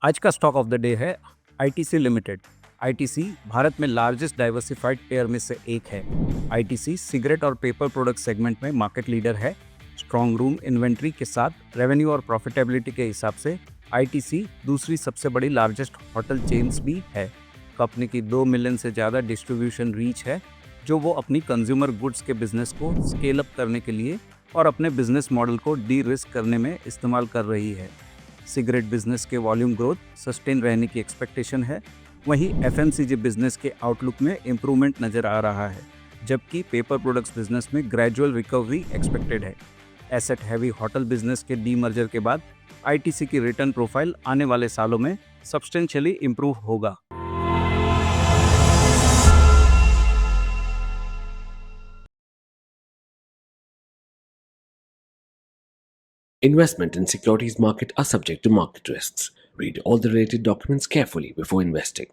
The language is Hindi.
आज का स्टॉक ऑफ द डे है आईटीसी लिमिटेड। आईटीसी भारत में लार्जेस्ट डाइवर्सिफाइड प्लेयर में से एक है। आईटीसी सिगरेट और पेपर प्रोडक्ट सेगमेंट में मार्केट लीडर है। स्ट्रॉन्ग रूम इन्वेंट्री के साथ रेवेन्यू और प्रॉफिटेबिलिटी के हिसाब से आईटीसी दूसरी सबसे बड़ी लार्जेस्ट होटल चेन्स भी है। कंपनी की 2 मिलियन से ज़्यादा डिस्ट्रीब्यूशन रीच है, जो वो अपनी कंज्यूमर गुड्स के बिजनेस को स्केल अप करने के लिए और अपने बिजनेस मॉडल को डी रिस्क करने में इस्तेमाल कर रही है। सिगरेट बिजनेस के वॉल्यूम ग्रोथ सस्टेन रहने की एक्सपेक्टेशन है, वहीं एफएमसीजी बिजनेस के आउटलुक में इम्प्रूवमेंट नज़र आ रहा है, जबकि पेपर प्रोडक्ट्स बिजनेस में ग्रेजुअल रिकवरी एक्सपेक्टेड है। एसेट हैवी होटल बिजनेस के डीमर्जर के बाद आईटीसी की रिटर्न प्रोफाइल आने वाले सालों में सब्सटेंशियली इम्प्रूव होगा। Investment in securities market are subject to market risks. Read all the related documents carefully before investing.